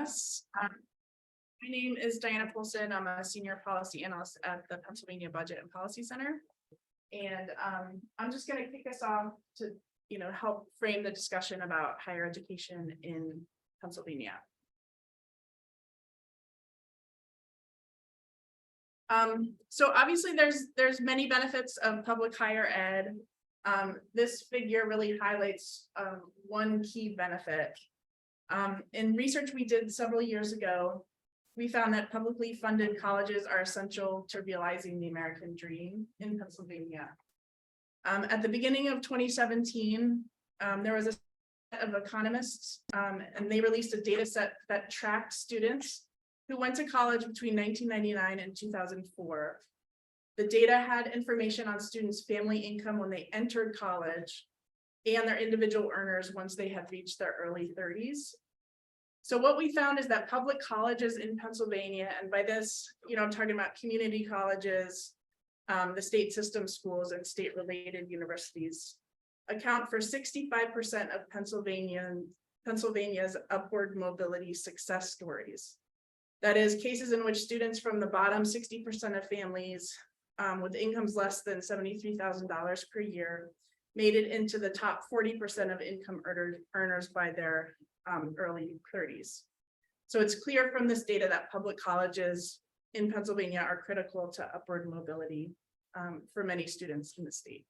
Yes. My name is Diana Polson. I'm a senior policy analyst at the Pennsylvania Budget and Policy Center. And I'm just going to kick us off to, help frame the discussion about higher education in Pennsylvania. So obviously there's many benefits of public higher ed. This figure really highlights one key benefit. In research we did several years ago, we found that publicly funded colleges are essential to realizing the American dream in Pennsylvania. At the beginning of 2017, there was a set of economists, and they released a data set that tracked students who went to college between 1999 and 2004. The data had information on students' family income when they entered college and their individual earners once they had reached their early 30s. So what we found is that public colleges in Pennsylvania, and by this, I'm talking about community colleges, the state system schools and state-related universities, account for 65% of Pennsylvania's upward mobility success stories. That is, cases in which students from the bottom 60% of families with incomes less than $73,000 per year made it into the top 40% of income earners by their early 30s. So it's clear from this data that public colleges in Pennsylvania are critical to upward mobility for many students in the state.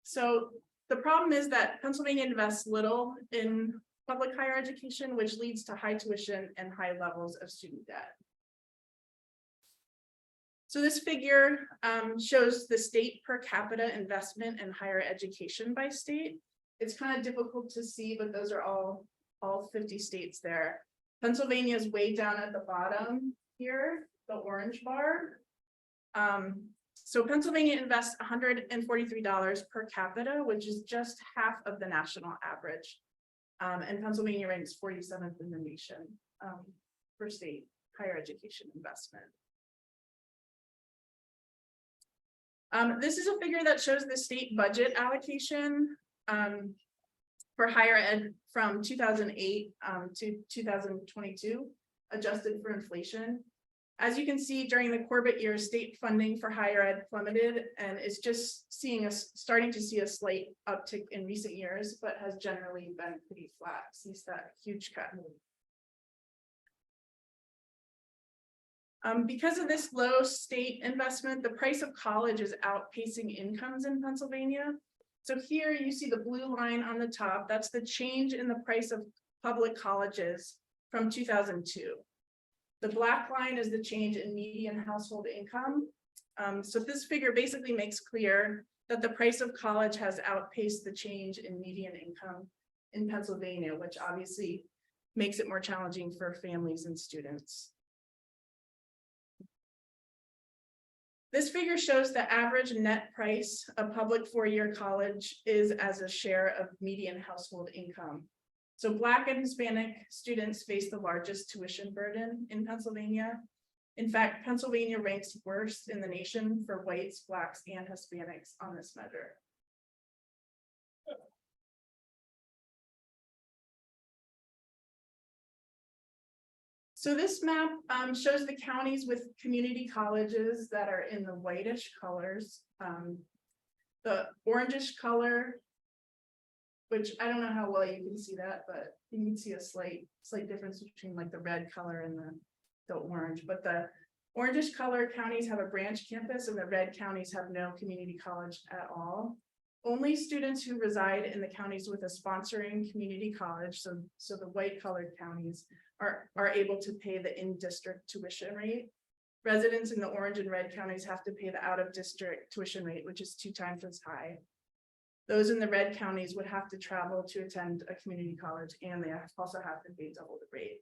So the problem is that Pennsylvania invests little in public higher education, which leads to high tuition and high levels of student debt. So this figure shows the state per capita investment in higher education by state. It's kind of difficult to see, but those are all 50 states there. Pennsylvania is way down at the bottom here, the orange bar. So Pennsylvania invests $143 per capita, which is just half of the national average. And Pennsylvania ranks 47th in the nation for state higher education investment. This is a figure that shows the state budget allocation for higher ed from 2008 to 2022, adjusted for inflation. As you can see, during the Corbett years, state funding for higher ed plummeted, and it's just starting to see a slight uptick in recent years, but has generally been pretty flat since that huge cut. Because of this low state investment, the price of college is outpacing incomes in Pennsylvania. So here you see the blue line on the top. That's the change in the price of public colleges from 2002. The black line is the change in median household income. So this figure basically makes clear that the price of college has outpaced the change in median income in Pennsylvania, which obviously makes it more challenging for families and students. This figure shows the average net price of public four-year college is as a share of median household income. So Black and Hispanic students face the largest tuition burden in Pennsylvania. In fact, Pennsylvania ranks worst in the nation for whites, Blacks, and Hispanics on this measure. So this map shows the counties with community colleges that are in the whitish colors. The orangish color, which I don't know how well you can see that, but you can see a slight difference between like the red color and the orange. But the orangish color counties have a branch campus and the red counties have no community college at all. Only students who reside in the counties with a sponsoring community college, so the white colored counties, are able to pay the in-district tuition rate. Residents in the orange and red counties have to pay the out-of-district tuition rate, which is 2 times as high. Those in the red counties would have to travel to attend a community college, and they also have to pay double the rate.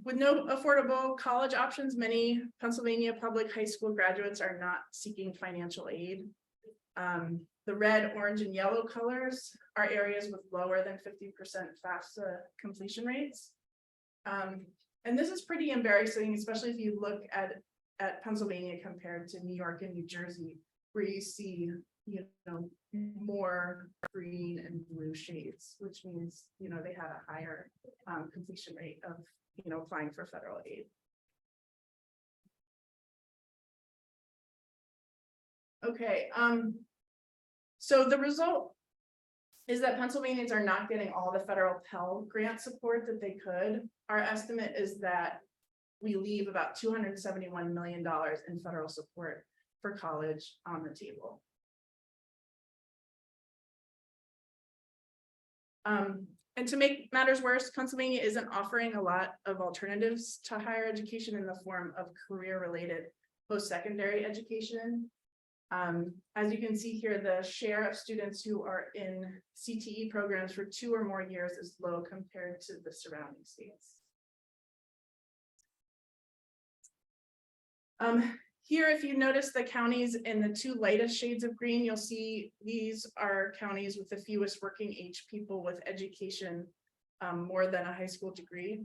With no affordable college options, many Pennsylvania public high school graduates are not seeking financial aid. The red, orange, and yellow colors are areas with lower than 50% FAFSA completion rates. And this is pretty embarrassing, especially if you look at Pennsylvania compared to New York and New Jersey, where you see, more green and blue shades, which means, they had a higher completion rate of, applying for federal aid. Okay, so the result is that Pennsylvanians are not getting all the federal Pell Grant support that they could. Our estimate is that we leave about $271 million in federal support for college on the table. And to make matters worse, Pennsylvania isn't offering a lot of alternatives to higher education in the form of career-related post-secondary education. As you can see here, the share of students who are in CTE programs for 2 or more years is low compared to the surrounding states. Here, if you notice the counties in the 2 lightest shades of green, you'll see these are counties with the fewest working age people with education more than a high school degree.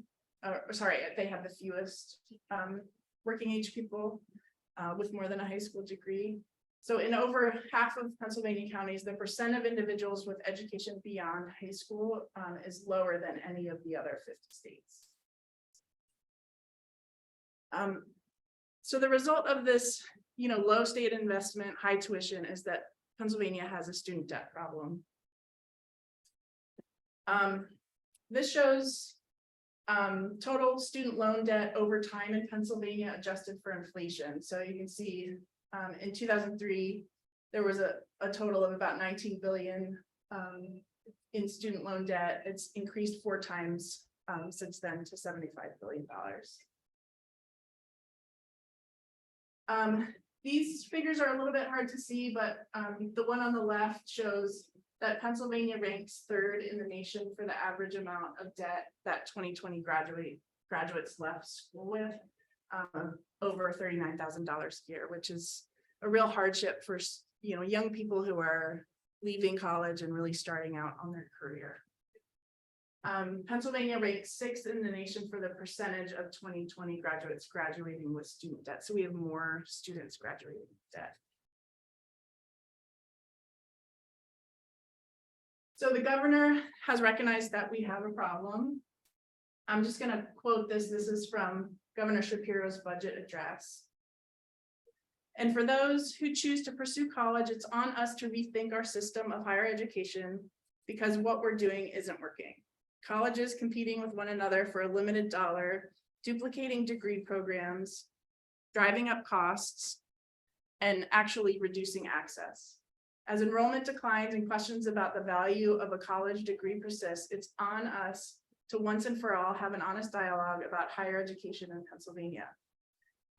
Sorry, they have the fewest working age people with more than a high school degree. So in over half of Pennsylvania counties, the percent of individuals with education beyond high school is lower than any of the other 50 states. So the result of this, low state investment, high tuition is that Pennsylvania has a student debt problem. This shows total student loan debt over time in Pennsylvania adjusted for inflation. So you can see in 2003, there was a total of about 19 billion in student loan debt. It's increased 4 times since then to $75 billion. These figures are a little bit hard to see, but the one on the left shows that Pennsylvania ranks 3rd in the nation for the average amount of debt that 2020 graduates left school with, over $39,000 a year, which is a real hardship for young people who are leaving college and really starting out on their career. Pennsylvania ranks 6th in the nation for the percentage of 2020 graduates graduating with student debt. So we have more students graduating with debt. So the governor has recognized that we have a problem. I'm just going to quote this. This is from Governor Shapiro's budget address. And for those who choose to pursue college, it's on us to rethink our system of higher education because what we're doing isn't working. Colleges competing with one another for a limited dollar, duplicating degree programs, driving up costs, and actually reducing access. As enrollment declines and questions about the value of a college degree persist, it's on us to once and for all have an honest dialogue about higher education in Pennsylvania.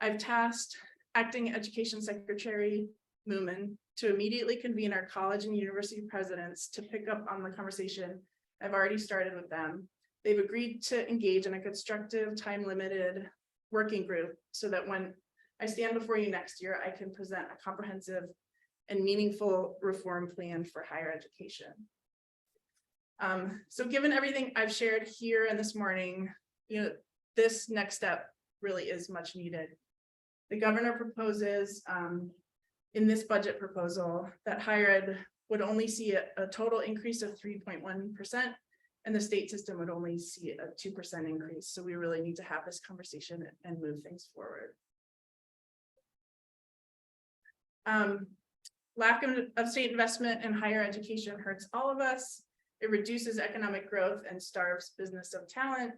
I've tasked Acting Education Secretary Moomin to immediately convene our college and university presidents to pick up on the conversation I've already started with them. They've agreed to engage in a constructive, time-limited working group so that when I stand before you next year, I can present a comprehensive and meaningful reform plan for higher education. So given everything I've shared here and this morning, this next step really is much needed. The governor proposes in this budget proposal that higher ed would only see a total increase of 3.1%, and the state system would only see a 2% increase. So we really need to have this conversation and move things forward. Lack of state investment in higher education hurts all of us. It reduces economic growth and starves business of talent.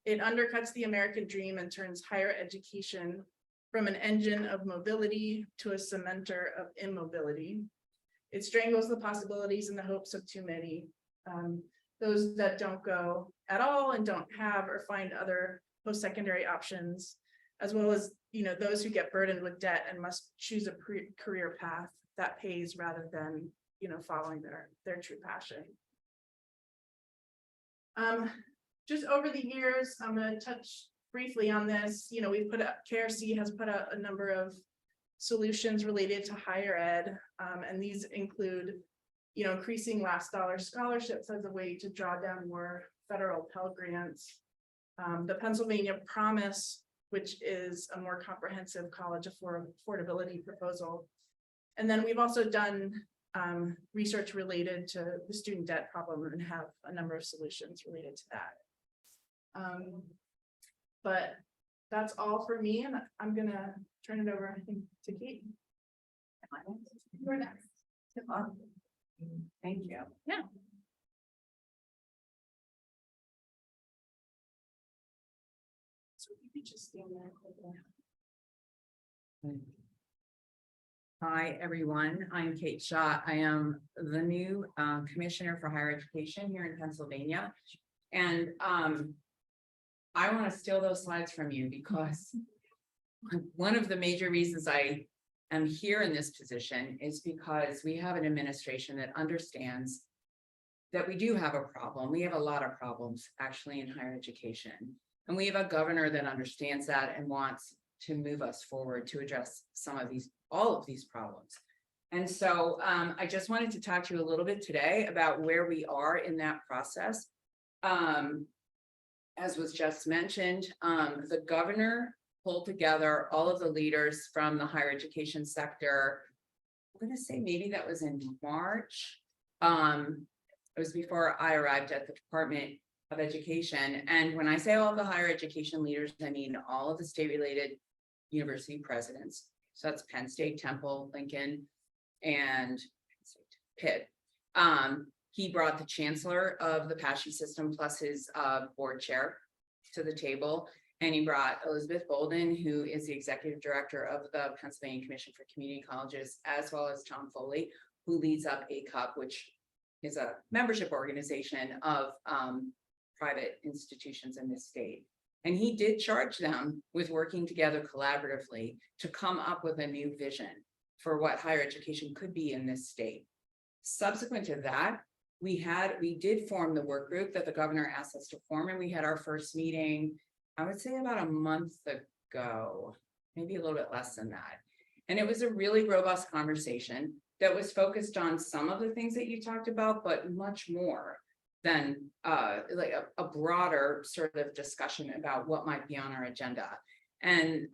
It undercuts the American dream and turns higher education from an engine of mobility to a cementer of immobility. It strangles the possibilities and the hopes of too many. Those that don't go at all and don't have or find other post-secondary options, as well as those who get burdened with debt and must choose a career path that pays rather than following their true passion. Just over the years, I'm going to touch briefly on this. We've put up, KRC has put out a number of solutions related to higher ed, and these include increasing last dollar scholarships as a way to draw down more federal Pell Grants, the Pennsylvania Promise, which is a more comprehensive college affordability proposal. And then we've also done research related to the student debt problem and have a number of solutions related to that. But that's all for me, and I'm gonna turn it over, I think, to Kate. You're next. Thank you. Yeah. So you could just stand there. Hi, everyone. I'm Kate Shaw. I am the new Commissioner for Higher Education here in Pennsylvania. And I want to steal those slides from you because one of the major reasons I am here in this position is because we have an administration that understands that we do have a problem. We have a lot of problems actually in higher education. And we have a governor that understands that and wants to move us forward to address all of these problems. And so I just wanted to talk to you a little bit today about where we are in that process. As was just mentioned, the governor pulled together all of the leaders from the higher education sector. I'm going to say maybe that was in March. It was before I arrived at the Department of Education. And when I say all of the higher education leaders, I mean all of the state-related university presidents. So that's Penn State, Temple, Lincoln, and Pitt. He brought the chancellor of the PASHE system plus his board chair to the table. And he brought Elizabeth Bolden, who is the executive director of the Pennsylvania Commission for Community Colleges, as well as Tom Foley, who leads up ACUP, which is a membership organization of private institutions in this state. And he did charge them with working together collaboratively to come up with a new vision for what higher education could be in this state. Subsequent to that, we did form the work group that the governor asked us to form, and we had our first meeting, I would say about a month ago, maybe a little bit less than that. And it was a really robust conversation that was focused on some of the things that you talked about, but much more than like a broader sort of discussion about what might be on our agenda. And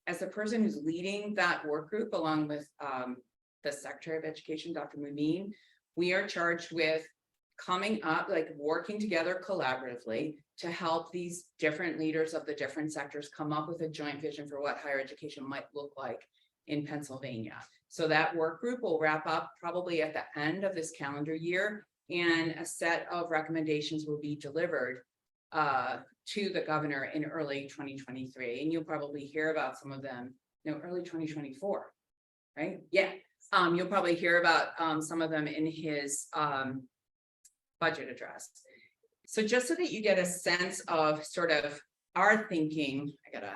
as the person who's leading that work group, along with the Secretary of Education, Dr. Mumeen, we are charged with coming up, like working together collaboratively to help these different leaders of the different sectors come up with a joint vision for what higher education might look like in Pennsylvania. So that work group will wrap up probably at the end of this calendar year, and a set of recommendations will be delivered to the governor in early 2023. And you'll probably hear about some of them, early 2024, right? Yeah. You'll probably hear about some of them in his budget address. So just so that you get a sense of sort of our thinking, I gotta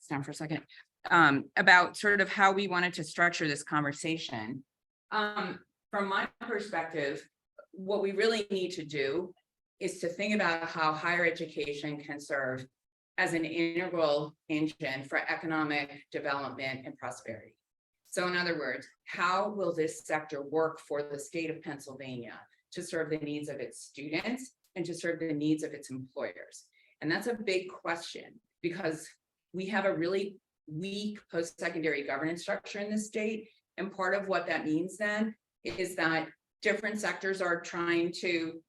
sit down for a second, about sort of how we wanted to structure this conversation. From my perspective, what we really need to do is to think about how higher education can serve as an integral engine for economic development and prosperity. So in other words, how will this sector work for the state of Pennsylvania to serve the needs of its students and to serve the needs of its employers? And that's a big question because we have a really weak post-secondary governance structure in this state. And part of what that means then is that different sectors are trying to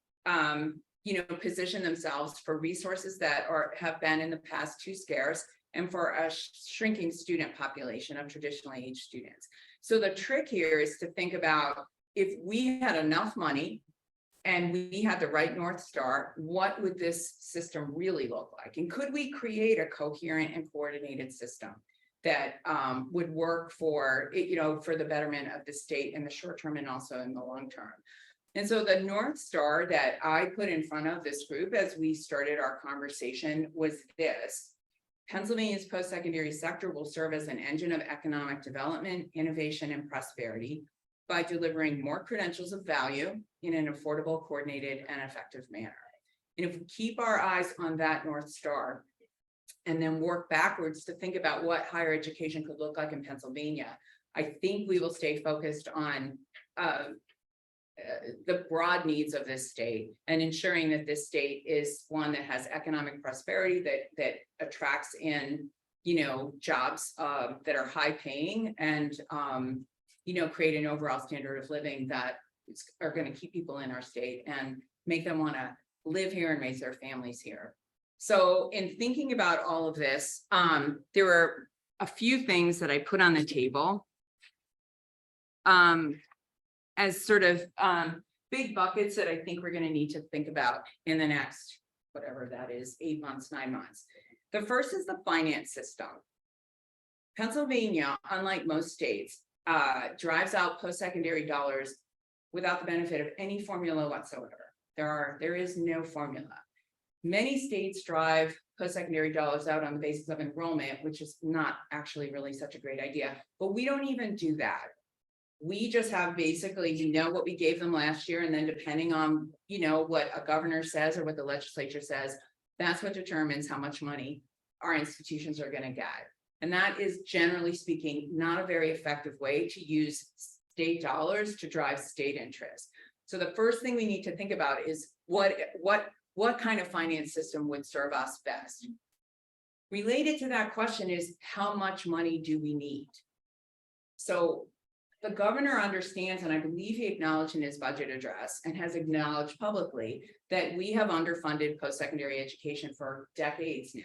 position themselves for resources that have been in the past too scarce, and for a shrinking student population of traditionally aged students. So the trick here is to think about, if we had enough money and we had the right North Star, what would this system really look like? And could we create a coherent and coordinated system that would work for the betterment of the state in the short term and also in the long term? And so the North Star that I put in front of this group as we started our conversation was this: Pennsylvania's post-secondary sector will serve as an engine of economic development, innovation, and prosperity by delivering more credentials of value in an affordable, coordinated, and effective manner. And if we keep our eyes on that North Star and then work backwards to think about what higher education could look like in Pennsylvania, I think we will stay focused on the broad needs of this state and ensuring that this state is one that has economic prosperity, that attracts in, jobs that are high paying and create an overall standard of living that are going to keep people in our state and make them want to live here and raise their families here. So in thinking about all of this, there were a few things that I put on the table as sort of big buckets that I think we're going to need to think about in the next, whatever that is, 8 months, 9 months. The first is the finance system. Pennsylvania, unlike most states, drives out post-secondary dollars without the benefit of any formula whatsoever. There is no formula. Many states drive post-secondary dollars out on the basis of enrollment, which is not actually really such a great idea, but we don't even do that. We just have basically, what we gave them last year, and then depending on, what a governor says or what the legislature says, that's what determines how much money our institutions are going to get. And that is, generally speaking, not a very effective way to use state dollars to drive state interest. So the first thing we need to think about is what kind of finance system would serve us best? Related to that question is, how much money do we need? So the governor understands, and I believe he acknowledged in his budget address and has acknowledged publicly, that we have underfunded post-secondary education for decades now.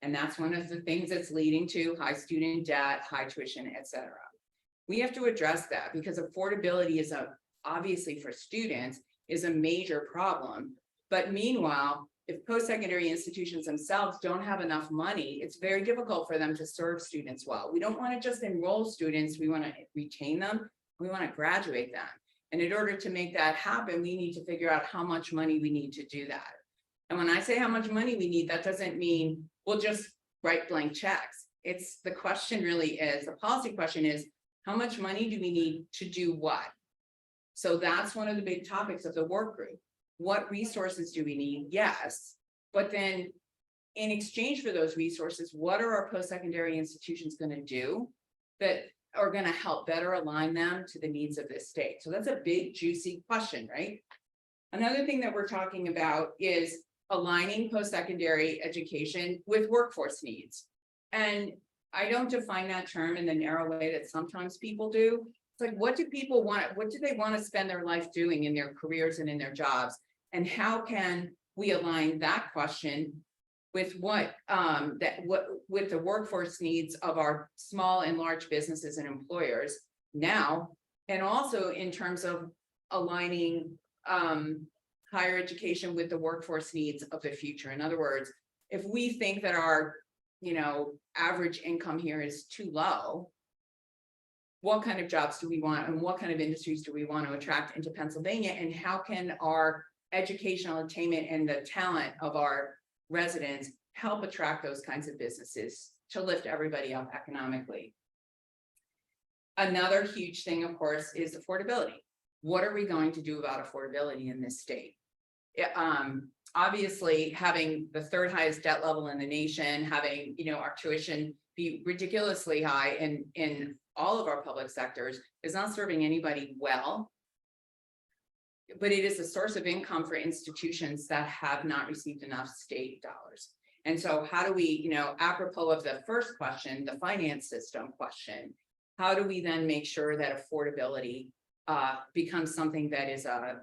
And that's one of the things that's leading to high student debt, high tuition, et cetera. We have to address that because affordability is obviously for students is a major problem. But meanwhile, if post-secondary institutions themselves don't have enough money, it's very difficult for them to serve students well. We don't want to just enroll students, we want to retain them, we want to graduate them. And in order to make that happen, we need to figure out how much money we need to do that. And when I say how much money we need, that doesn't mean we'll just write blank checks. It's the question really is, the policy question is, how much money do we need to do what? So that's one of the big topics of the work group. What resources do we need? Yes, but then in exchange for those resources, what are our post-secondary institutions going to do that are going to help better align them to the needs of this state? So that's a big, juicy question, right? Another thing that we're talking about is aligning post-secondary education with workforce needs. And I don't define that term in the narrow way that sometimes people do. It's like, what do people want? What do they want to spend their life doing in their careers and in their jobs? And how can we align that question with with the workforce needs of our small and large businesses and employers now, and also in terms of aligning higher education with the workforce needs of the future. In other words, if we think that our average income here is too low, what kind of jobs do we want and what kind of industries do we want to attract into Pennsylvania, and how can our educational attainment and the talent of our residents help attract those kinds of businesses to lift everybody up economically? Another huge thing, of course, is affordability. What are we going to do about affordability in this state? Obviously, having the third highest debt level in the nation, having our tuition be ridiculously high in all of our public sectors is not serving anybody well. But it is a source of income for institutions that have not received enough state dollars. And so how do we, apropos of the first question, the finance system question, how do we then make sure that affordability becomes something that is a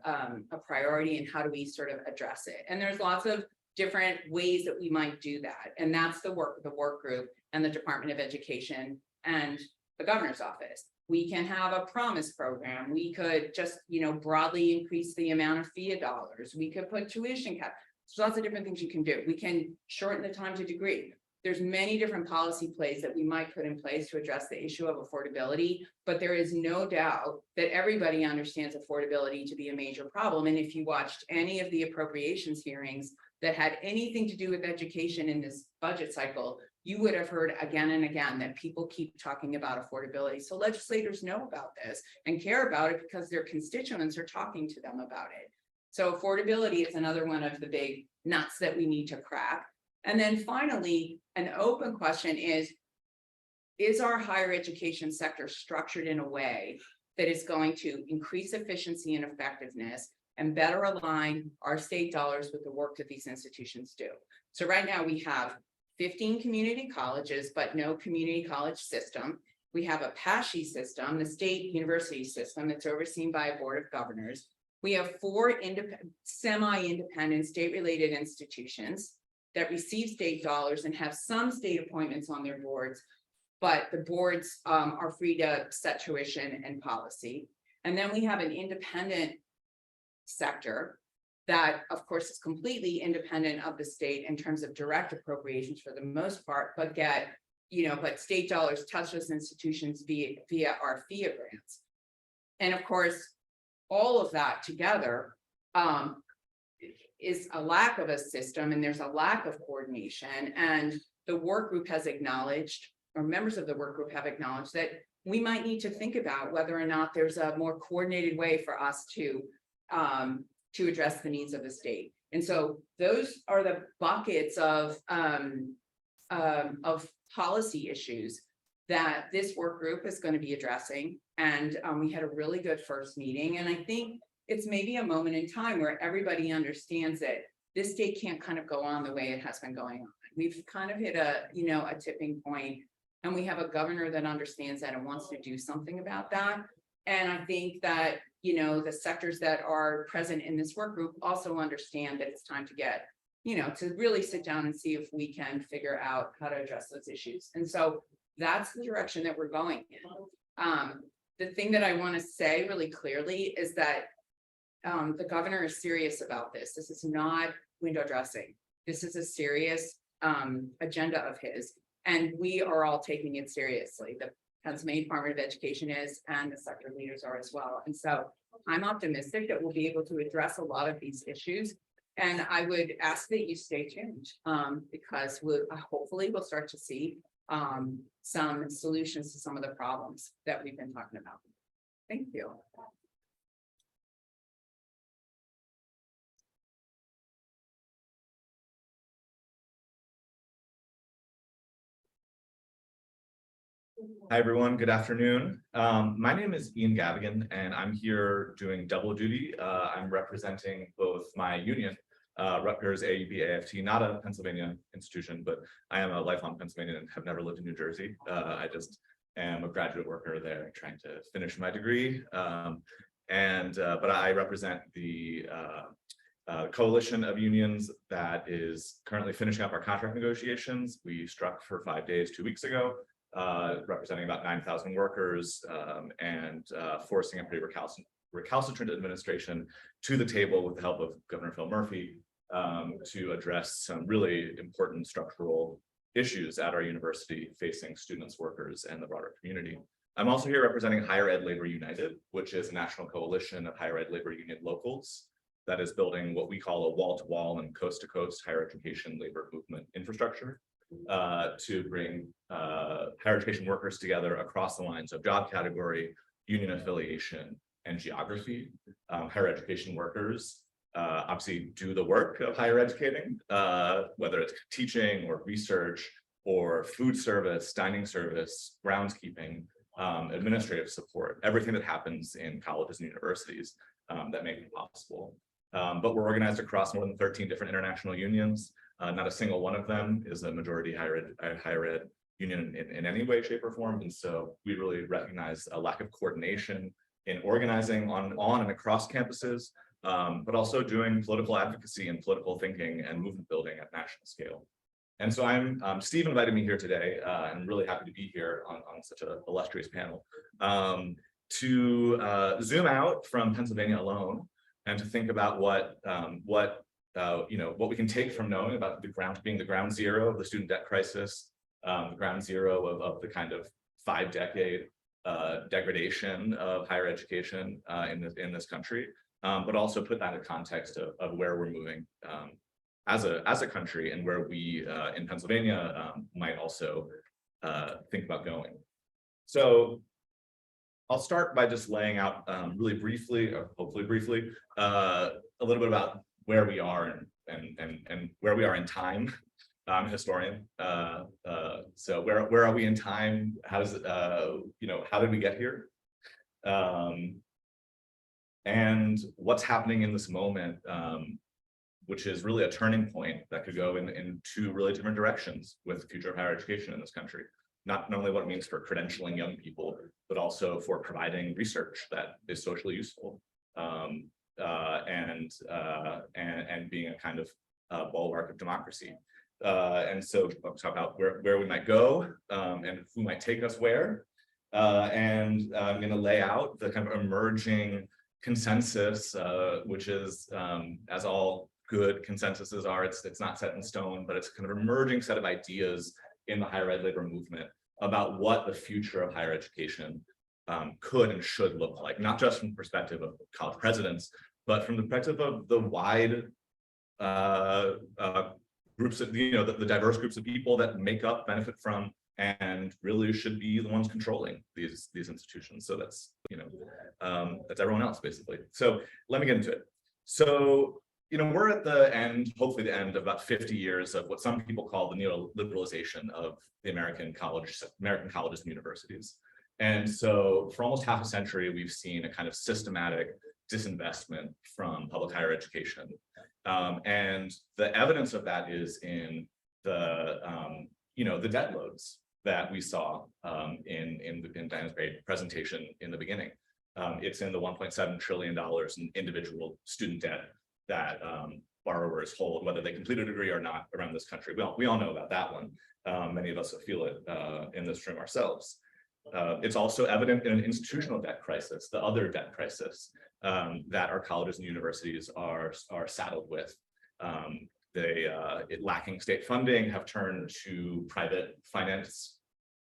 priority, and how do we sort of address it? And there's lots of different ways that we might do that. And that's the work of the work group and the Department of Education and the governor's office. We can have a promise program. We could just, broadly increase the amount of FIA dollars. We could put tuition cap. There's lots of different things you can do. We can shorten the time to degree. There's many different policy plays that we might put in place to address the issue of affordability, but there is no doubt that everybody understands affordability to be a major problem. And if you watched any of the appropriations hearings that had anything to do with education in this budget cycle, you would have heard again and again that people keep talking about affordability. So legislators know about this and care about it because their constituents are talking to them about it. So affordability is another one of the big nuts that we need to crack. And then finally, an open question is our higher education sector structured in a way that is going to increase efficiency and effectiveness and better align our state dollars with the work that these institutions do? So right now we have 15 community colleges, but no community college system. We have a PASHI system, the state university system that's overseen by a board of governors. We have 4 semi-independent state-related institutions that receive state dollars and have some state appointments on their boards, but the boards are free to set tuition and policy. And then we have an independent sector that, of course, is completely independent of the state in terms of direct appropriations for the most part, but but state dollars touch those institutions via our FIA grants. And of course, all of that together is a lack of a system, and there's a lack of coordination. And the work group has acknowledged, or members of the work group have acknowledged, that we might need to think about whether or not there's a more coordinated way for us to address the needs of the state. And so those are the buckets of policy issues that this work group is going to be addressing. And we had a really good first meeting. And I think it's maybe a moment in time where everybody understands that this state can't kind of go on the way it has been going on. We've kind of hit a tipping point, and we have a governor that understands that and wants to do something about that. And I think that, the sectors that are present in this work group also understand that it's time to get, to really sit down and see if we can figure out how to address those issues. And so that's the direction that we're going in. The thing that I want to say really clearly is that the governor is serious about this. This is not window dressing. This is a serious agenda of his, and we are all taking it seriously. The Pennsylvania Department of Education is, and the sector leaders are as well. And so I'm optimistic that we'll be able to address a lot of these issues. And I would ask that you stay tuned because hopefully we'll start to see some solutions to some of the problems that we've been talking about. Thank you. Hi, everyone. Good afternoon. My name is Ian Gavigan, and I'm here doing double duty. I'm representing both my union, Rutgers AUB AFT, not a Pennsylvania institution, but I am a lifelong Pennsylvanian and have never lived in New Jersey. I just am a graduate worker there trying to finish my degree. But I represent the coalition of unions that is currently finishing up our contract negotiations. We struck for 5 days 2 weeks ago. Representing about 9,000 workers and forcing a pretty recalcitrant administration to the table with the help of Governor Phil Murphy to address some really important structural issues at our university facing students, workers, and the broader community. I'm also here representing Higher Ed Labor United, which is a national coalition of higher ed labor union locals that is building what we call a wall-to-wall and coast-to-coast higher education labor movement infrastructure. To bring higher education workers together across the lines of job category, union affiliation, and geography. Higher education workers obviously do the work of higher educating, whether it's teaching or research or food service, dining service, groundskeeping, administrative support, everything that happens in colleges and universities that make it possible. But we're organized across more than 13 different international unions. Not a single one of them is a majority higher ed union in any way, shape, or form. And so we really recognize a lack of coordination in organizing on and across campuses, but also doing political advocacy and political thinking and movement building at national scale. And so Steve invited me here today, and I'm really happy to be here on such an illustrious panel, to zoom out from Pennsylvania alone and to think about what we can take from knowing about being the ground zero of the student debt crisis, the ground zero of the kind of 5-decade degradation of higher education in this country, but also put that in context of where we're moving as a country and where we in Pennsylvania might also think about going. So I'll start by just laying out really briefly, or hopefully briefly, a little bit about where we are and where we are in time. I'm a historian. So where are we in time? How does it, how did we get here? And what's happening in this moment, which is really a turning point that could go in 2 really different directions with the future of higher education in this country. not only what it means for credentialing young people, but also for providing research that is socially useful, and being a kind of bulwark of democracy. And so I'll talk about where we might go, and who might take us where. And I'm going to lay out the kind of emerging consensus, which is, as all good consensuses are, it's not set in stone, but it's kind of an emerging set of ideas in the higher ed labor movement about what the future of higher education could and should look like, not just from the perspective of college presidents, but from the perspective of the wide groups of, the diverse groups of people that make up, benefit from, and really should be the ones controlling these institutions. So that's, that's everyone else basically. So let me get into it. So, we're at the end, hopefully the end of about 50 years of what some people call the neoliberalization of the American colleges and universities. And so for almost half a century, we've seen a kind of systematic disinvestment from public higher education. And the evidence of that is in the, the debt loads that we saw in Diana's great presentation in the beginning. It's in the $1.7 trillion in individual student debt that borrowers hold, whether they complete a degree or not, around this country. We all know about that one. Many of us feel it in this room ourselves. It's also evident in an institutional debt crisis, the other debt crisis that our colleges and universities are saddled with. Lacking state funding, have turned to private finance,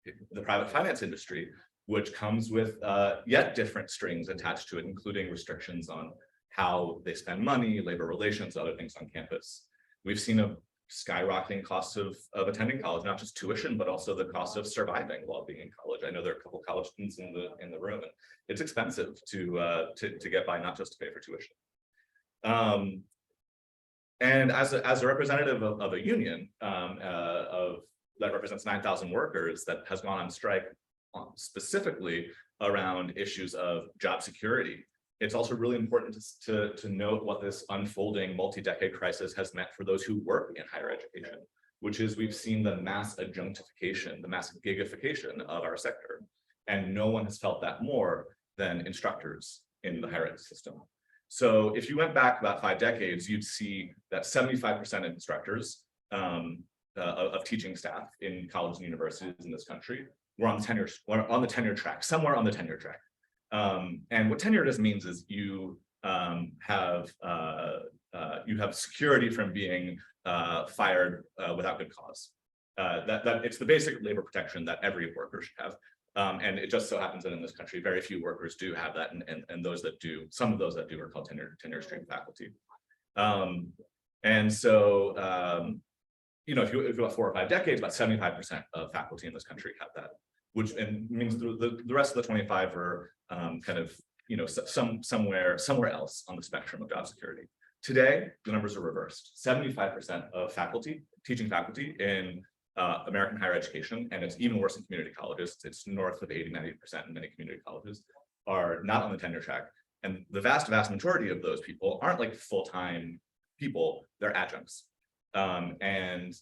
the private finance industry, which comes with yet different strings attached to it, including restrictions on how they spend money, labor relations, other things on campus. We've seen a skyrocketing costs of attending college, not just tuition, but also the cost of surviving while being in college. I know there are a couple of college students in the room, and it's expensive to get by, not just to pay for tuition. And as a representative of a union that represents 9,000 workers that has gone on strike specifically around issues of job security, it's also really important to note what this unfolding multi-decade crisis has meant for those who work in higher education, which is we've seen the mass adjunctification, the mass gigification of our sector. And no one has felt that more than instructors in the higher ed system. So if you went back about 5 decades, you'd see that 75% of instructors of teaching staff in colleges and universities in this country were on the tenure track, somewhere on the tenure track. And what tenure just means is you have security from being fired without good cause. That it's the basic labor protection that every worker should have. And it just so happens that in this country, very few workers do have that, and those that do, some of those that do are called tenure stream faculty. And so, if you go 4 or 5 decades, about 75% of faculty in this country have that, which means the rest of the 25 are somewhere else on the spectrum of job security. Today, the numbers are reversed. 75% of faculty, teaching faculty in American higher education, and it's even worse in community colleges, it's north of 80–90% in many community colleges, are not on the tenure track. And the vast majority of those people aren't like full-time people, they're adjuncts. And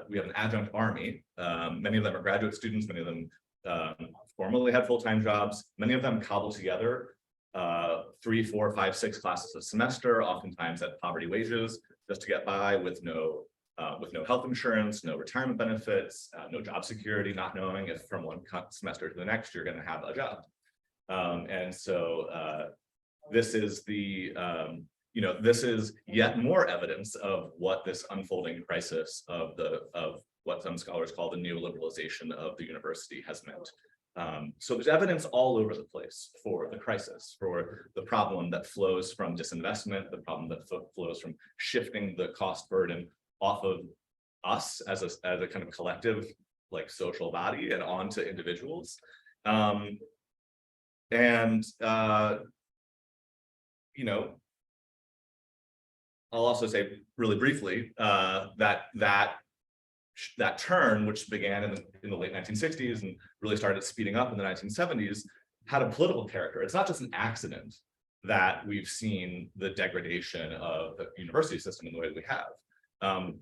we have an adjunct army. Many of them are graduate students, many of them formerly had full-time jobs, many of them cobble together 3, 4, 5, 6 classes a semester, oftentimes at poverty wages, just to get by with no health insurance, no retirement benefits, no job security, not knowing if from one semester to the next you're going to have a job. And so this is this is yet more evidence of what this unfolding crisis of what some scholars call the neoliberalization of the university has meant. So there's evidence all over the place for the crisis, for the problem that flows from disinvestment, the problem that flows from shifting the cost burden off of us as a kind of collective, like social body, and onto individuals. I'll also say really briefly that turn, which began in the late 1960s and really started speeding up in the 1970s, had a political character. It's not just an accident that we've seen the degradation of the university system in the way that we have.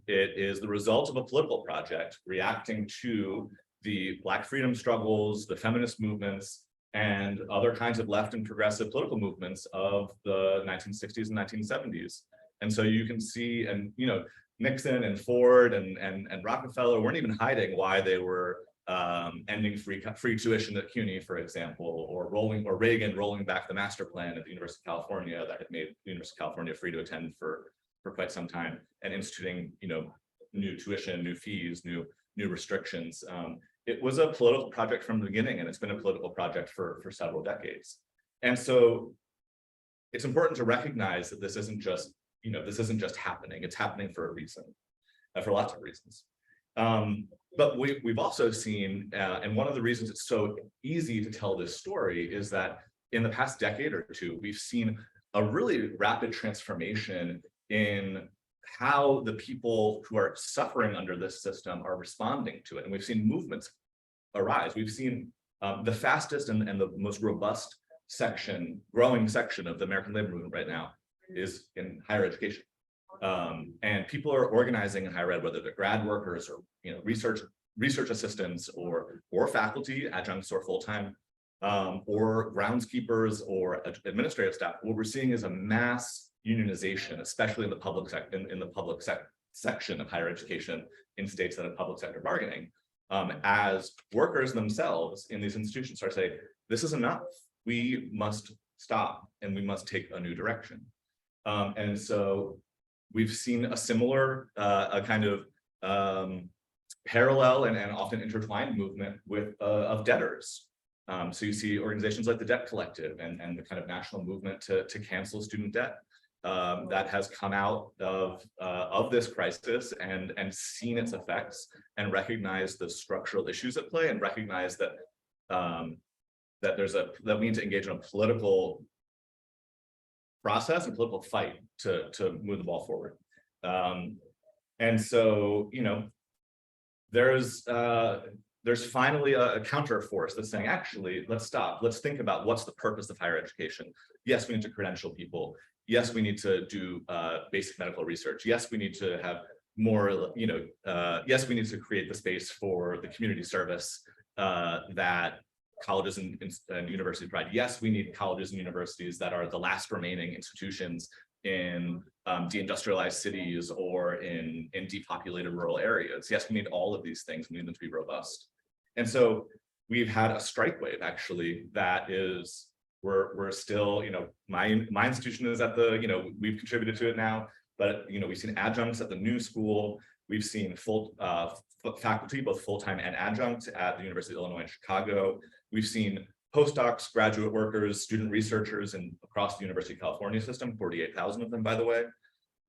It is the result of a political project reacting to the Black freedom struggles, the feminist movements, and other kinds of left and progressive political movements of the 1960s and 1970s. And so you can see, and Nixon and Ford and Rockefeller weren't even hiding why they were ending free tuition at CUNY, for example, or Reagan rolling back the master plan at the University of California that had made the University of California free to attend for quite some time, and instituting new tuition, new fees, new restrictions. It was a political project from the beginning, and it's been a political project for several decades. And so it's important to recognize that this isn't just happening. It's happening for a reason, for lots of reasons. But we've also seen, and one of the reasons it's so easy to tell this story is that in the past decade or two, we've seen a really rapid transformation in how the people who are suffering under this system are responding to it. And we've seen movements arise. We've seen the fastest and the most robust growing section of the American labor movement right now is in higher education. And people are organizing in higher ed, whether they're grad workers or research assistants or faculty, adjuncts or full-time, or groundskeepers or administrative staff. What we're seeing is a mass unionization, especially in the public sector, in the public section of higher education in states that have public sector bargaining, as workers themselves in these institutions start saying, this is enough. We must stop and we must take a new direction. And so we've seen a similar a kind of parallel and often intertwined movement of debtors. So you see organizations like the Debt Collective and the kind of national movement to cancel student debt that has come out of this crisis and seen its effects and recognized the structural issues at play and recognized that that we need to engage in a political process and political fight to move the ball forward. And so, there's finally a counter force that's saying, actually, let's stop. Let's think about what's the purpose of higher education. Yes, we need to credential people. Yes, we need to do basic medical research. Yes, we need to have more, yes, we need to create the space for the community service that colleges and universities provide. Yes, we need colleges and universities that are the last remaining institutions in deindustrialized cities or in depopulated rural areas. Yes, we need all of these things. We need them to be robust. And so we've had a strike wave, actually, that is, we're still, my institution is at the, we've contributed to it now, but, we've seen adjuncts at the new school. We've seen full faculty, both full-time and adjunct at the University of Illinois in Chicago. We've seen postdocs, graduate workers, student researchers across the University of California system, 48,000 of them, by the way.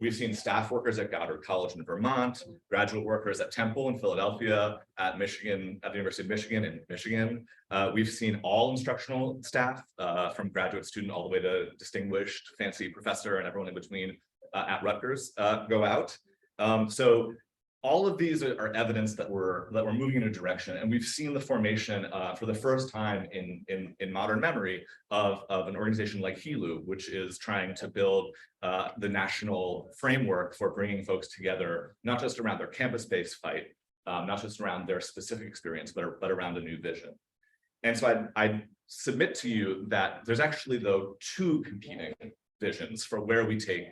We've seen staff workers at Goddard College in Vermont, graduate workers at Temple in Philadelphia, at Michigan, at the University of Michigan in Michigan. We've seen all instructional staff, from graduate student all the way to distinguished fancy professor and everyone in between at Rutgers go out. So all of these are evidence that we're moving in a direction, and we've seen the formation for the first time in modern memory of an organization like HELU, which is trying to build the national framework for bringing folks together, not just around their campus-based fight, not just around their specific experience, but around a new vision. And so I submit to you that there's actually, though, two competing visions for where we take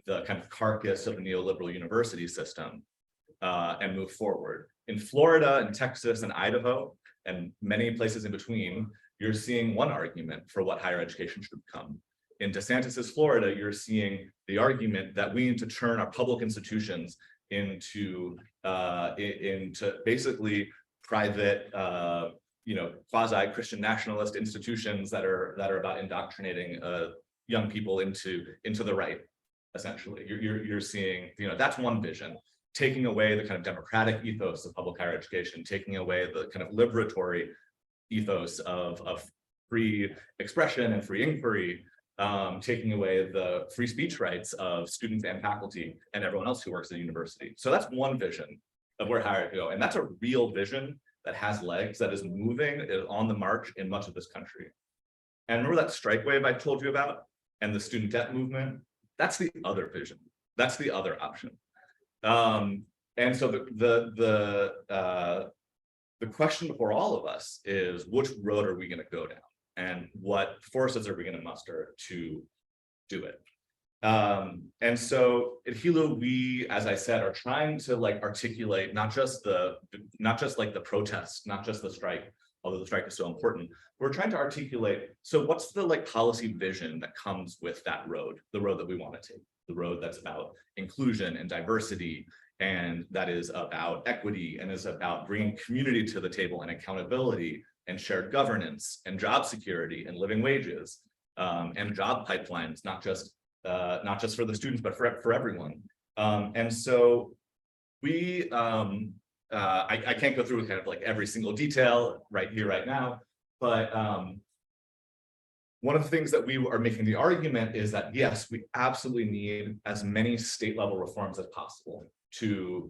the kind of carcass of the neoliberal university system and move forward. In Florida and Texas and Idaho and many places in between, you're seeing one argument for what higher education should become. In DeSantis's Florida, you're seeing the argument that we need to turn our public institutions into basically private, quasi-Christian nationalist institutions that are about indoctrinating young people into the right. Essentially, you're seeing, that's one vision. Taking away the kind of democratic ethos of public higher education, taking away the kind of liberatory ethos of free expression and free inquiry, taking away the free speech rights of students and faculty and everyone else who works at a university. So that's one vision of where higher ed go. And that's a real vision that has legs, that is moving, is on the march in much of this country. And remember that strike wave I told you about and the student debt movement? That's the other vision. That's the other option. And so the the question before all of us is, which road are we going to go down, and what forces are we going to muster to do it? And so at Hilo, we, as I said, are trying to like articulate not just like the protest, not just the strike, although the strike is so important. We're trying to articulate, so what's the like policy vision that comes with that road, the road that we want to take, the road that's about inclusion and diversity, and that is about equity, and is about bringing community to the table, and accountability, and shared governance, and job security, and living wages, and job pipelines, not just for the students, but for everyone. And so we, I can't go through kind of like every single detail right here, right now, but one of the things that we are making the argument is that, yes, we absolutely need as many state level reforms as possible to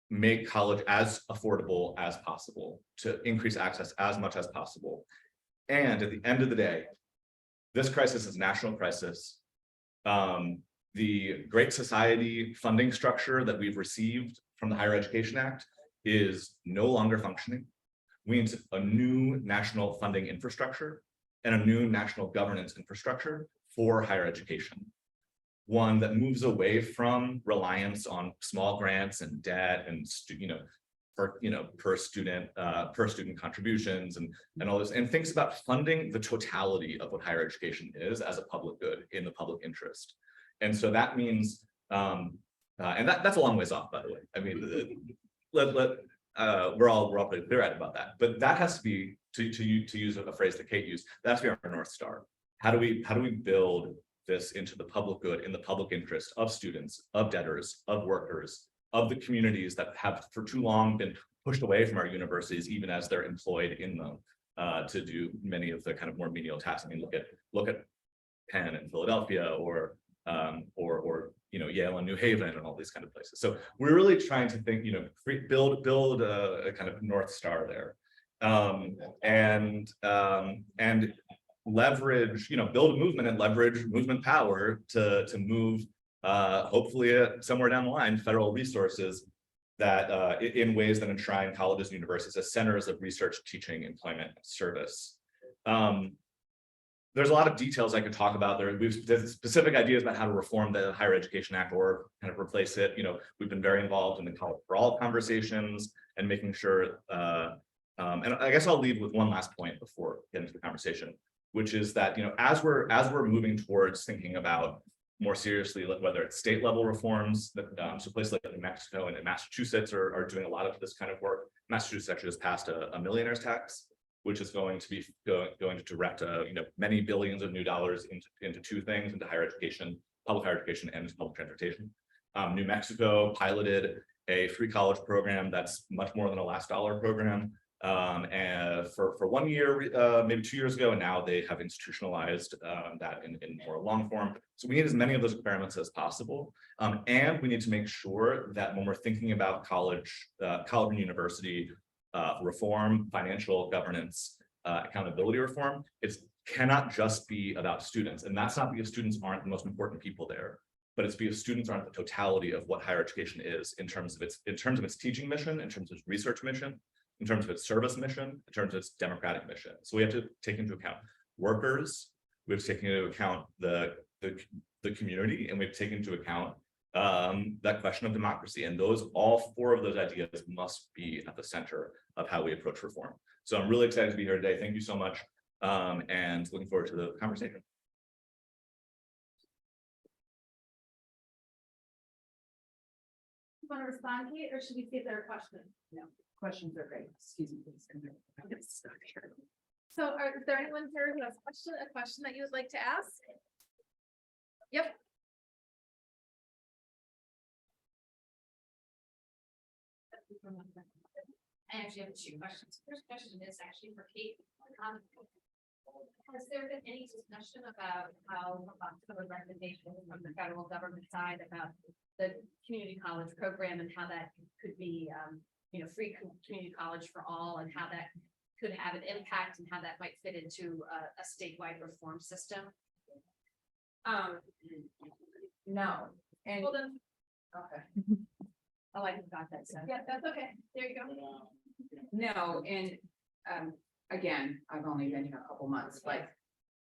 make college as affordable as possible, to increase access as much as possible. And at the end of the day, this crisis is a national crisis. The Great Society funding structure that we've received from the Higher Education Act is no longer functioning. We need a new national funding infrastructure and a new national governance infrastructure for higher education. One that moves away from reliance on small grants and debt and per student contributions and all this, and thinks about funding the totality of what higher education is as a public good in the public interest. And so that means, and that's a long ways off, by the way. I mean, we're all pretty clear-eyed about that, but that has to be, to use a phrase that Kate used, that has to be our North Star. How do we build this into the public good, in the public interest of students, of debtors, of workers, of the communities that have for too long been pushed away from our universities, even as they're employed in them to do many of the kind of more menial tasks. I mean, look at Penn and Philadelphia, or Yale and New Haven and all these kind of places. So we're really trying to think, build a kind of North Star there, and leverage, build a movement and leverage movement power to move, hopefully somewhere down the line, federal resources that in ways that enshrine colleges and universities as centers of research, teaching, employment, and service. There's a lot of details I could talk about there. There's specific ideas about how to reform the Higher Education Act or kind of replace it. We've been very involved in the College for All conversations and making sure, and I guess I'll leave with one last point before getting to the conversation, which is that, as we're moving towards thinking about more seriously, whether it's state level reforms, that so places like New Mexico and Massachusetts are doing a lot of this kind of work. Massachusetts actually just passed a millionaire's tax, which is going to be going to direct many billions of new dollars into two things, into higher education, public higher education, and public transportation. New Mexico piloted a free college program that's much more than a last dollar program, and for 1 year, maybe 2 years ago, and now they have institutionalized that in more long form. So we need as many of those experiments as possible, and we need to make sure that when we're thinking about college and university reform, financial governance, accountability reform, it cannot just be about students. And that's not because students aren't the most important people there, but it's because students aren't the totality of what higher education is in terms of its teaching mission, in terms of its research mission, in terms of its service mission, in terms of its democratic mission. So we have to take into account workers, we have to take into account the community, and we have to take into account that question of democracy. And all four of those ideas must be at the center of how we approach reform. So I'm really excited to be here today. Thank you so much, and looking forward to the conversation. You want to respond, Kate, or should we see if there are questions? No, questions are great. Excuse me, please. So is there anyone here who has a question that you would like to ask? Yep. I actually have two questions. First question is actually for Kate. Has there been any discussion about how some of the recommendations from the federal government side about the community college program and how that could be, free community college for all, and how that could have an impact and how that might fit into a statewide reform system? No. And Well then, okay. Oh, I got that. So yeah, that's okay. There you go. No, and, again, I've only been here a couple months, but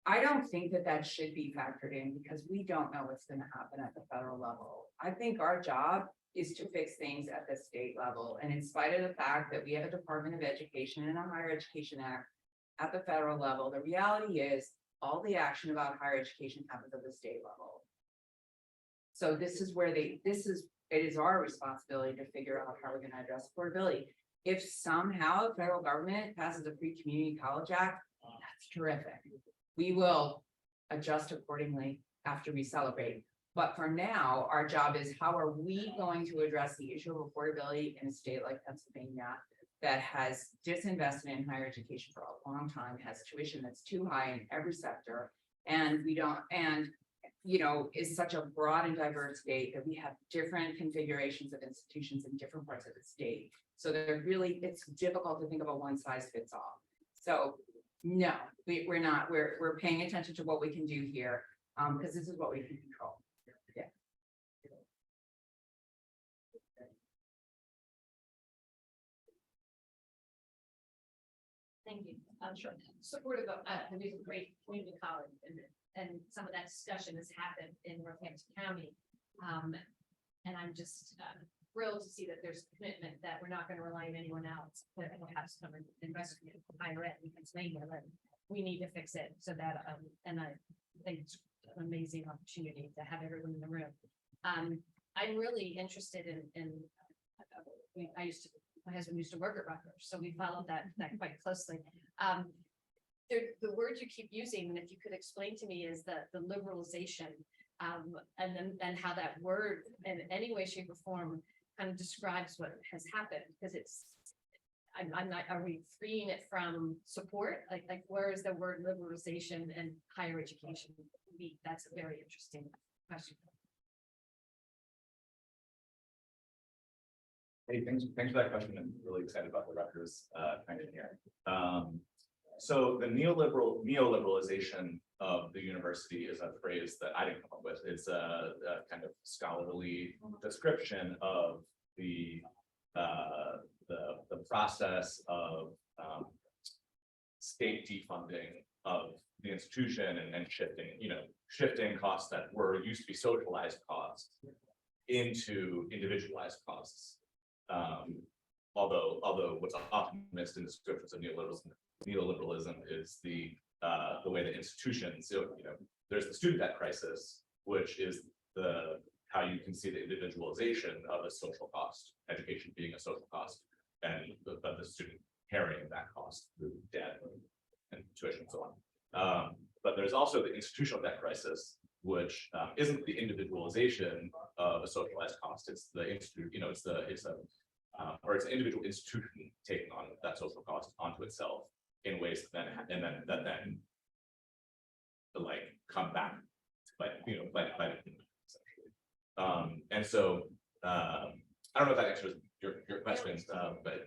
I don't think that that should be factored in because we don't know what's gonna happen at the federal level. I think our job is to fix things at the state level, and in spite of the fact that we have a Department of Education and a Higher Education Act at the federal level, the reality is all the action about higher education happens at the state level. So this is where it is our responsibility to figure out how we're gonna address affordability. If somehow the federal government passes a free community college act, that's terrific. We will adjust accordingly after we celebrate. But for now, our job is how are we going to address the issue of affordability in a state like Pennsylvania that has disinvested in higher education for a long time, has tuition that's too high in every sector, and is such a broad and diverse state that we have different configurations of institutions in different parts of the state. So it's difficult to think of a one size fits all. So no, we're not, we're paying attention to what we can do here, because this is what we can control. Yeah. Thank you. I'm sure. Supportive of, there's a great community college and some of that discussion has happened in Northampton County. And I'm just thrilled to see that there's commitment that we're not going to rely on anyone else that will have some investment in higher ed in Pennsylvania. But we need to fix it so that, and I think it's an amazing opportunity to have everyone in the room. I'm really interested in my husband used to work at Rutgers, so we followed that quite closely. The word you keep using, and if you could explain to me, is the liberalization, and how that word in any way, shape, or form kind of describes what has happened, because I'm not, are we freeing it from support? Like where is the word liberalization and higher education? That's a very interesting question. Hey, thanks for that question. I'm really excited about the Rutgers connection here. So the neoliberalization of the university is a phrase that I didn't come up with. It's a kind of scholarly description of the process of state defunding of the institution and shifting costs that were used to be socialized costs into individualized costs. Although what's often missed in descriptions of neoliberalism is the way that institutions, there's the student debt crisis, which is how you can see the individualization of a social cost, education being a social cost, and the student carrying that cost through debt and tuition and so on. But there's also the institutional debt crisis, which isn't the individualization of a socialized cost. It's the institute, it's an individual institution taking on that social cost onto itself in ways that then come back by essentially. And so I don't know if that answers your questions, but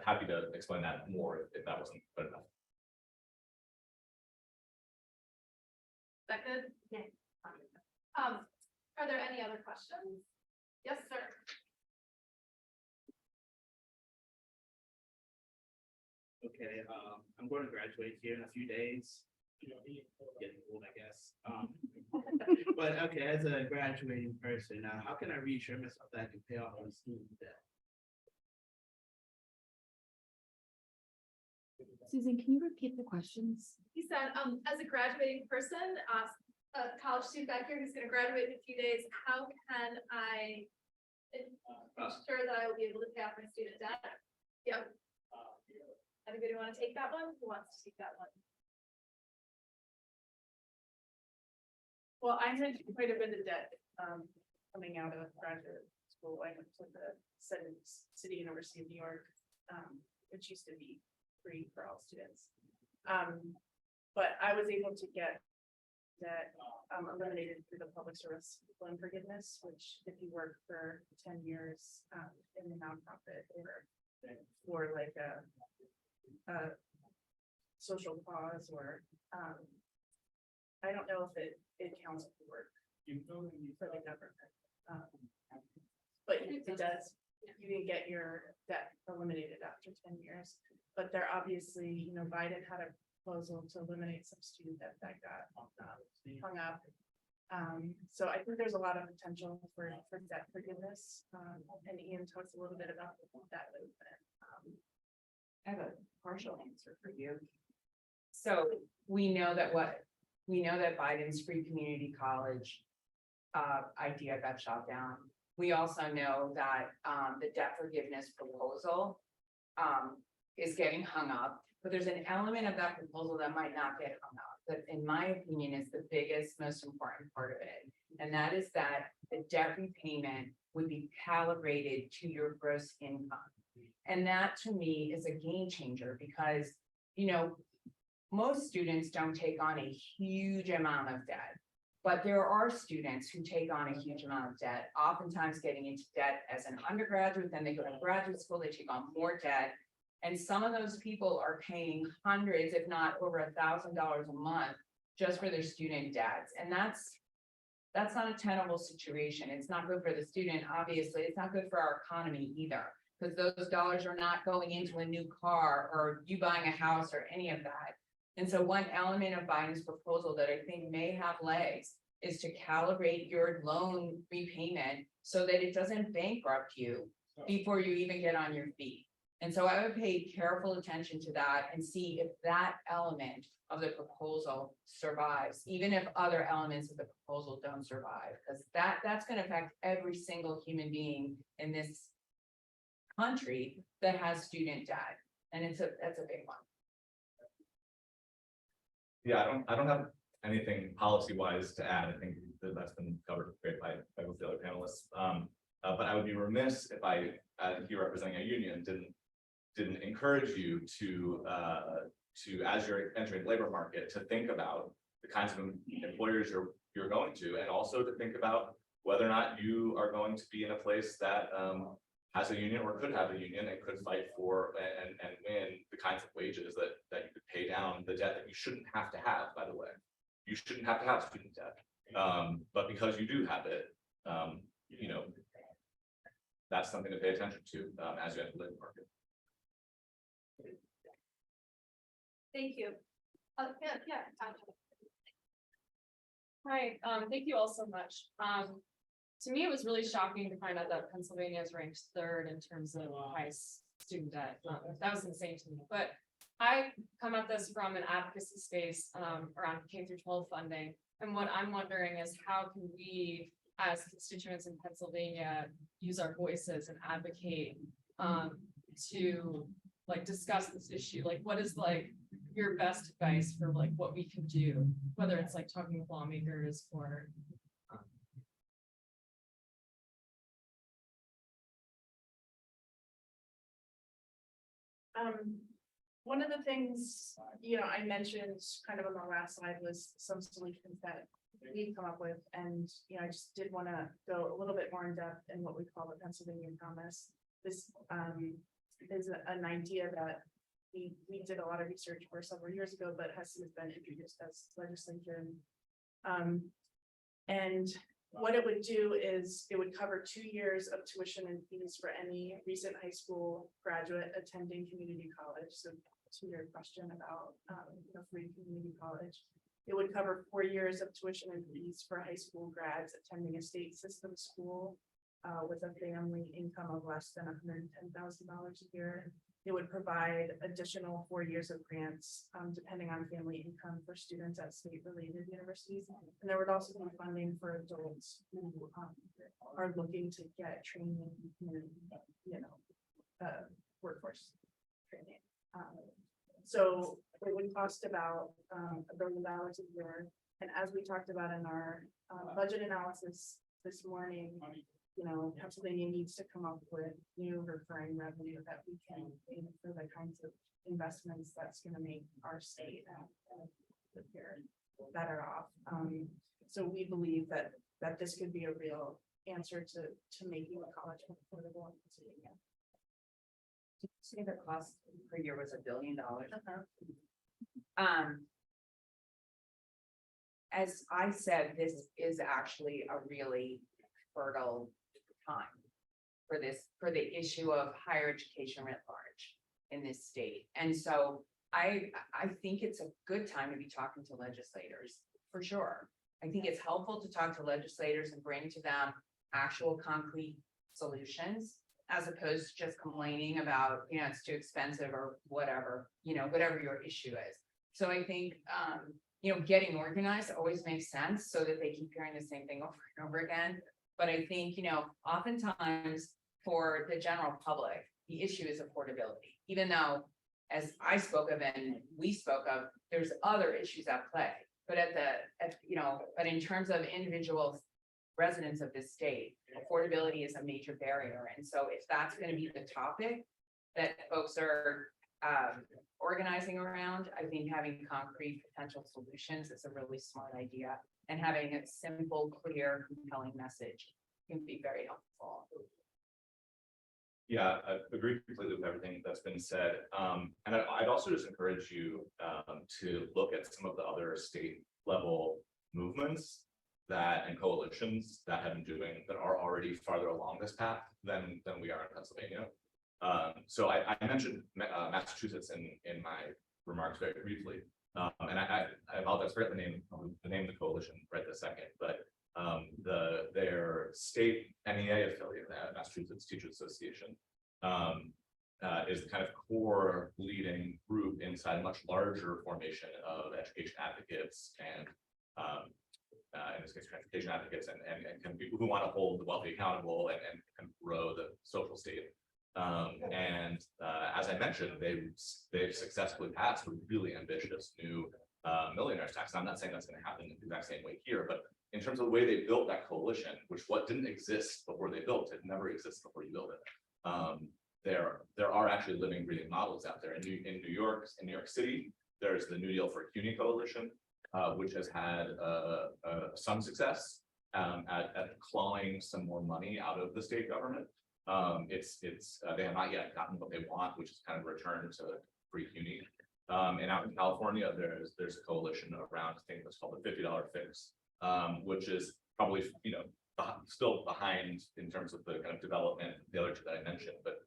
happy to explain that more if that wasn't good enough. Is that good? Yeah. Are there any other questions? Yes, sir. Okay, I'm going to graduate here in a few days. Getting old, I guess. But okay, as a graduating person, how can I reassure myself that I can pay off my student debt? Susan, can you repeat the questions? He said, as a graduating person, a college student back here who's going to graduate in a few days, how can I ensure that I will be able to pay off my student debt? Yep. Anybody want to take that one? Who wants to take that one? Well, I had quite a bit of debt coming out of graduate school. I went to the City University of New York, which used to be free for all students. But I was able to get that eliminated through the public service loan forgiveness, which if you work for 10 years in the nonprofit or for like a social cause or I don't know if it counts for work for the government, but it does. you can get your debt eliminated after 10 years. But there obviously, you know, Biden had a proposal to eliminate some student debt that got hung up. So I think there's a lot of potential for debt forgiveness. And Ian talks a little bit about that movement. I have a partial answer for you. So we know that Biden's free community college idea got shot down. We also know that the debt forgiveness proposal is getting hung up, but there's an element of that proposal that might not get hung up, that in my opinion is the biggest, most important part of it. And that is that the debt repayment would be calibrated to your gross income. And that to me is a game changer because, you know, most students don't take on a huge amount of debt, but there are students who take on a huge amount of debt, oftentimes getting into debt as an undergraduate, then they go to graduate school, they take on more debt. And some of those people are paying hundreds, if not over $1,000 a month, just for their student debts. And that's not a tenable situation. It's not good for the student, obviously. It's not good for our economy either, because those dollars are not going into a new car or you buying a house or any of that. And so one element of Biden's proposal that I think may have legs is to calibrate your loan repayment so that it doesn't bankrupt you before you even get on your feet. And so I would pay careful attention to that and see if that element of the proposal survives, even if other elements of the proposal don't survive, because that's going to affect every single human being in this country that has student debt. And that's a big one. Yeah, I don't have anything policy wise to add. I think that's been covered great by both the other panelists. But I would be remiss if I, here representing a union, didn't encourage you to as you're entering the labor market, to think about the kinds of employers you're going to, and also to think about whether or not you are going to be in a place that has a union or could have a union and could fight for and win the kinds of wages that you could pay down the debt that you shouldn't have to have, by the way. You shouldn't have to have student debt. But because you do have it, you know, that's something to pay attention to as you enter the labor market. Thank you. Yeah. Hi, thank you all so much. To me, it was really shocking to find out that Pennsylvania is ranked third in terms of high student debt. That was insane to me, but I come at this from an advocacy space around K-12 funding. And what I'm wondering is how can we as constituents in Pennsylvania use our voices and advocate to like discuss this issue? Like, what is like your best advice for like what we can do, whether it's like talking with lawmakers or one of the things, you know, I mentioned kind of on the last slide was some solutions that we've come up with. And, you know, I just did want to go a little bit more in depth in what we call the Pennsylvania Promise. This is an idea that we did a lot of research for several years ago, but has since been introduced as legislation. And what it would do is it would cover 2 years of tuition and fees for any recent high school graduate attending community college. So to your question about free community college, it would cover 4 years of tuition and fees for high school grads attending a state system school with a family income of less than $110,000 a year. It would provide additional 4 years of grants, depending on family income for students at state-related universities. And there would also be funding for adults who are looking to get training in, workforce training. So it would cost about $1 billion a year. And as we talked about in our budget analysis this morning, you know, Pennsylvania needs to come up with new recurring revenue that we can pay for the kinds of investments that's going to make our state better off. So we believe that this could be a real answer to making the college more affordable in Pennsylvania. Did you say the cost per year was $1 billion? As I said, this is actually a really fertile time. for the issue of higher education writ large in this state. And so I think it's a good time to be talking to legislators, for sure. I think it's helpful to talk to legislators and bring to them actual concrete solutions, as opposed to just complaining about, it's too expensive or whatever, whatever your issue is. So I think, getting organized always makes sense so that they keep hearing the same thing over and over again. But I think, oftentimes for the general public, the issue is affordability, even though, as I spoke of and we spoke of, there's other issues at play. But but in terms of individual residents of this state, affordability is a major barrier. And so if that's going to be the topic that folks are organizing around, I think having concrete potential solutions is a really smart idea, and having a simple, clear, compelling message can be very helpful. Yeah, I agree completely with everything that's been said. And I'd also just encourage you to look at some of the other state level movements and coalitions that are already farther along this path than we are in Pennsylvania. So I mentioned Massachusetts in my remarks very briefly. And I apologize, I forget the name of the coalition right this second, but their state NEA affiliate, Massachusetts Teachers Association, is the kind of core leading group inside a much larger formation of education advocates and in this case, transportation advocates and kind of people who want to hold the wealthy accountable and grow the social state. As I mentioned, they've successfully passed a really ambitious new millionaires tax. I'm not saying that's going to happen the exact same way here, but in terms of the way they built that coalition, which didn't exist before they built it, never exists before you build it. There are actually living, breathing models out there. In New York City, there's the New Deal for CUNY coalition, which has had some success at clawing some more money out of the state government. They have not yet gotten what they want, which is kind of a return to free CUNY. And out in California, there's a coalition around a thing that's called the $50 fix, which is probably still behind in terms of the kind of development, the other two that I mentioned, but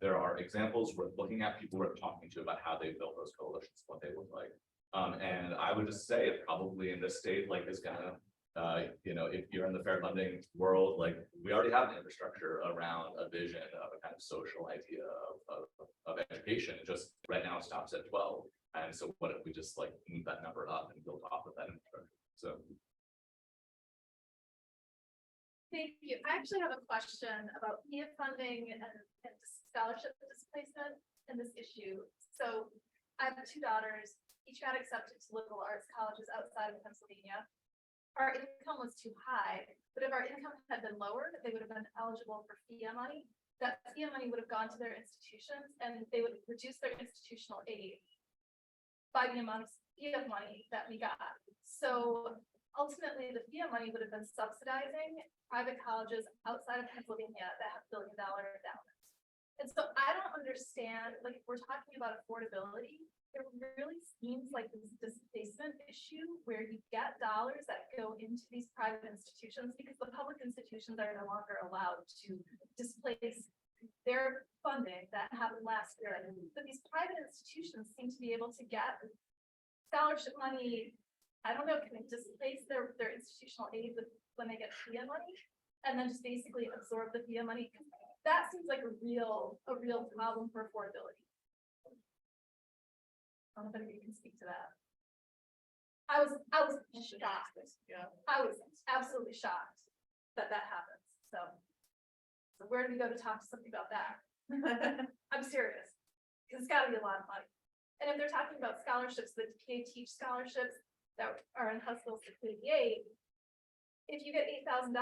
there are examples worth looking at, people we're talking to about how they built those coalitions, what they look like. And I would just say it probably in this state, is gonna, if you're in the fair lending world, we already have an infrastructure around a vision of a kind of social idea of education. It just right now stops at 12. And so what if we just move that number up and build off of that infrastructure? So. Thank you. I actually have a question about PIA funding and scholarship displacement in this issue. So I have 2 daughters, each got accepted to liberal arts colleges outside of Pennsylvania. Our income was too high, but if our income had been lower, they would have been eligible for FIA money. That FIA money would have gone to their institutions and they would reduce their institutional aid by the amount of FIA money that we got. So ultimately, the FIA money would have been subsidizing private colleges outside of Pennsylvania that have billion-dollar endowments. And so I don't understand, if we're talking about affordability, it really seems like this displacement issue where you get dollars that go into these private institutions because the public institutions are no longer allowed to displace their funding that happened last year. But these private institutions seem to be able to get scholarship money. I don't know, can they displace their institutional aid when they get FIA money and then just basically absorb the FIA money? That seems like a real problem for affordability. I don't know if you can speak to that. I was shocked. Yeah. I was absolutely shocked that happens. So where do we go to talk to somebody about that? I'm serious, because it's got to be a lot of money. And if they're talking about scholarships, the Teach scholarships that are in House Bill 688, if you get $8,000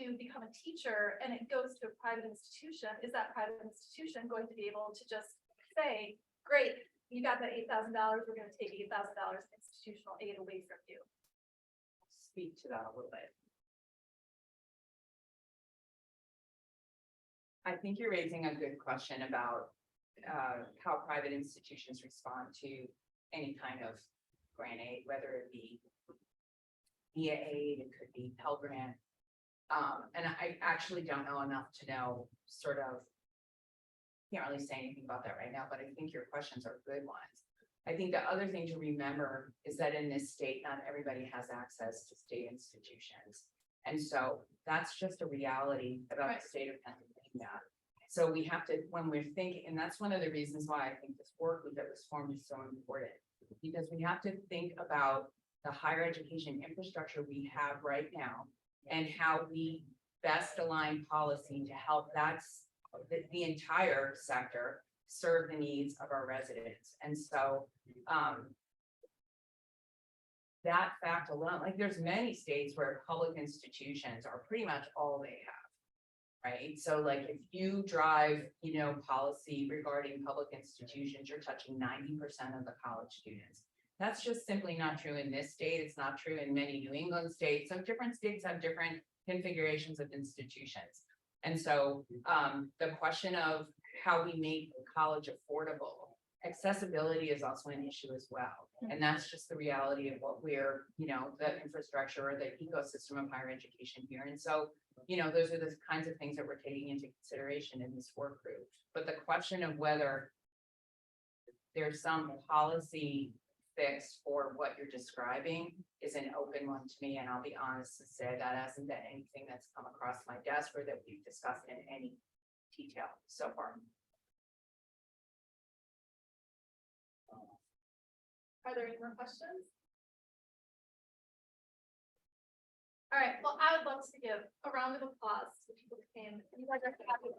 to become a teacher and it goes to a private institution, is that private institution going to be able to just say, great, you got that $8,000, we're going to take $8,000 institutional aid away from you? Speak to that a little bit. I think you're raising a good question about how private institutions respond to any kind of grant aid, whether it be via aid, it could be Pell Grant. And I actually don't know enough to know sort of. Can't really say anything about that right now, but I think your questions are good ones. I think the other thing to remember is that in this state, not everybody has access to state institutions. And so that's just a reality about Right. the state of Pennsylvania. So we have to, when we're thinking, and that's one of the reasons why I think this work group that was formed is so important. Because we have to think about the higher education infrastructure we have right now and how we best align policy to help the entire sector serve the needs of our residents. And so, that fact alone, like there's many states where public institutions are pretty much all they have. Right? So like if you drive, policy regarding public institutions, you're touching 90% of the college students. That's just simply not true in this state. It's not true in many New England states. Some different states have different configurations of institutions. And so the question of how we make college affordable, accessibility is also an issue as well. And that's just the reality of what we're, the infrastructure or the ecosystem of higher education here. And so, those are the kinds of things that we're taking into consideration in this work group. But the question of whether there's some policy fix for what you're describing is an open one to me, and I'll be honest to say that hasn't been anything that's come across my desk or that we've discussed in any detail so far. Are there any more questions? All right, well, I would love to give a round of applause to the people who came. You guys are fabulous.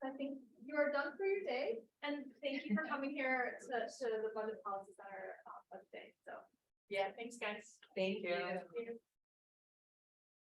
I think you are done for your day, and thank you for coming here to the Budget Policy Center today. So, yeah, thanks, guys. Thank you.